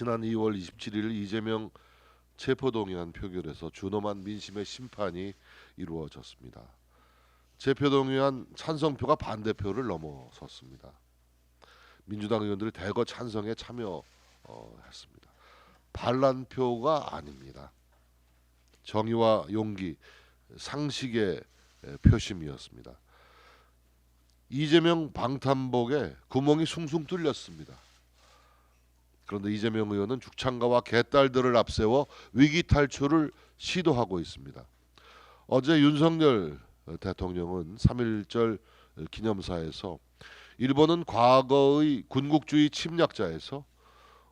지난 2월 27일 이재명 체포동의안 표결에서 준엄한 민심의 심판이 이루어졌습니다. 체포동의안 찬성표가 반대표를 넘어섰습니다. 민주당 의원들이 대거 찬성에 참여했습니다. 반란표가 아닙니다. 정의와 용기, 상식의 표심이었습니다. 이재명 방탄복에 구멍이 숭숭 뚫렸습니다. 그런데 이재명 의원은 죽창가와 개딸들을 앞세워 위기 탈출을 시도하고 있습니다. 어제 윤석열 대통령은 3.1절 기념사에서 일본은 과거의 군국주의 침략자에서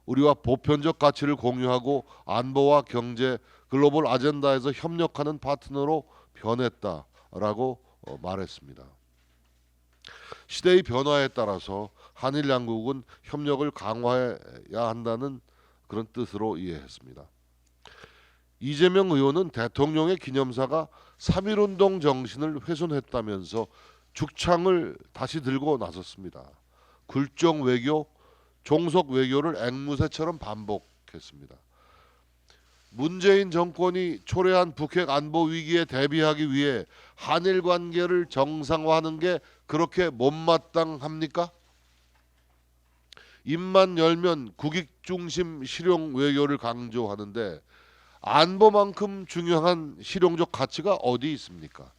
우리와 보편적 가치를 공유하고 안보와 경제, 글로벌 아젠다에서 협력하는 파트너로 변했다라고 말했습니다. 시대의 변화에 따라서 한일 양국은 협력을 강화해야 한다는 그런 뜻으로 이해했습니다. 이재명 의원은 대통령의 기념사가 3.1운동 정신을 훼손했다면서 죽창을 다시 들고 나섰습니다. 굴종 외교, 종속 외교를 앵무새처럼 반복했습니다. 문재인 정권이 초래한 북핵 안보 위기에 대비하기 위해 한일 관계를 정상화하는 게 그렇게 못마땅합니까? 입만 열면 국익 중심 실용 외교를 강조하는데 안보만큼 중요한 실용적 가치가 어디 있습니까?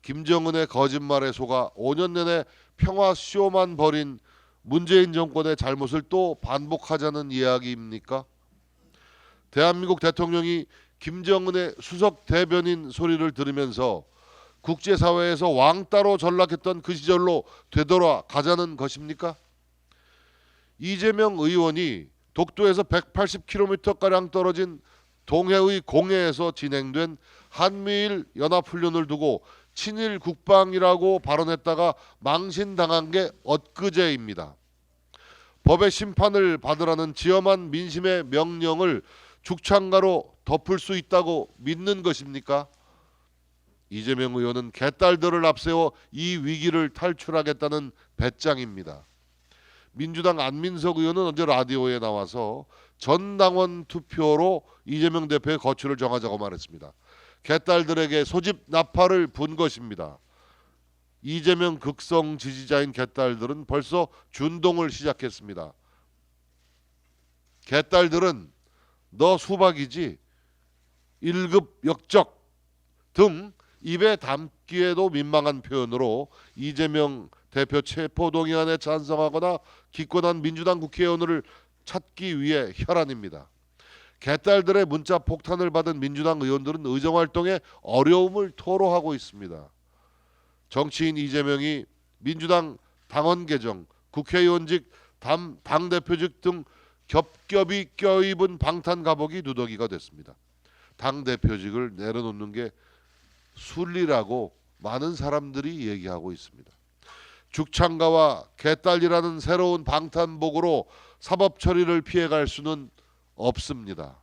김정은의 거짓말에 속아 5년 내내 평화 쇼만 벌인 문재인 정권의 잘못을 또 반복하자는 이야기입니까? 대한민국 대통령이 김정은의 수석 대변인 소리를 들으면서 국제사회에서 왕따로 전락했던 그 시절로 되돌아가자는 것입니까? 이재명 의원이 독도에서 180km가량 떨어진 동해의 공해에서 진행된 한미일 연합훈련을 두고 친일 국방이라고 발언했다가 망신당한 게 엊그제입니다. 법의 심판을 받으라는 지엄한 민심의 명령을 죽창가로 덮을 수 있다고 믿는 것입니까? 이재명 의원은 개딸들을 앞세워 이 위기를 탈출하겠다는 배짱입니다. 민주당 안민석 의원은 어제 라디오에 나와서 전 당원 투표로 이재명 대표의 거취를 정하자고 말했습니다. 개딸들에게 소집 나팔을 분 것입니다. 이재명 극성 지지자인 개딸들은 벌써 준동을 시작했습니다. 개딸들은 너 수박이지 1급 역적 등 입에 담기에도 민망한 표현으로 이재명 대표 체포동의안에 찬성하거나 기권한 민주당 국회의원을 찾기 위해 혈안입니다. 개딸들의 문자 폭탄을 받은 민주당 의원들은 의정활동에 어려움을 토로하고 있습니다. 정치인 이재명이 민주당 당원 개정, 국회의원직, 당대표직 등 겹겹이 껴입은 방탄 갑옷이 누더기가 됐습니다. 당대표직을 내려놓는 게 순리라고 많은 사람들이 얘기하고 있습니다. 죽창가와 개딸이라는 새로운 방탄복으로 사법 처리를 피해갈 수는 없습니다.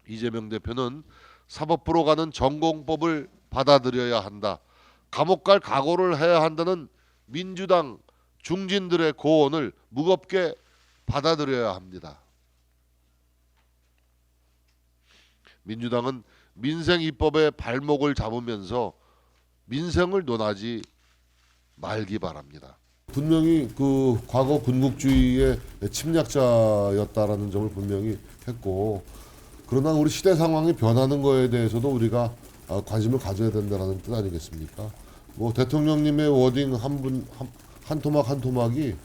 이재명 대표는 사법부로 가는 전공법을 받아들여야 한다. 감옥 갈 각오를 해야 한다는 민주당 중진들의 고언을 무겁게 받아들여야 합니다. 민주당은 민생 입법의 발목을 잡으면서 민생을 논하지 말기 바랍니다. 분명히 그 과거 군국주의의 침략자였다라는 점을 분명히 했고, 그러나 우리 시대 상황이 변하는 거에 대해서도 우리가 관심을 가져야 된다는 뜻 아니겠습니까? 뭐 대통령님의 워딩 한 토막 한 토막이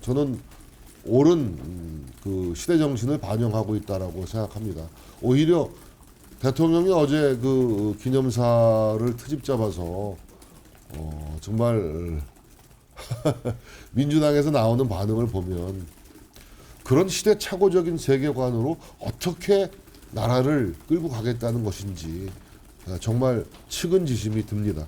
저는 옳은 그 시대 정신을 반영하고 있다라고 생각합니다. 오히려 대통령이 어제 그 기념사를 트집 잡아서 정말 민주당에서 나오는 반응을 보면 그런 시대착오적인 세계관으로 어떻게 나라를 끌고 가겠다는 것인지 정말 측은지심이 듭니다.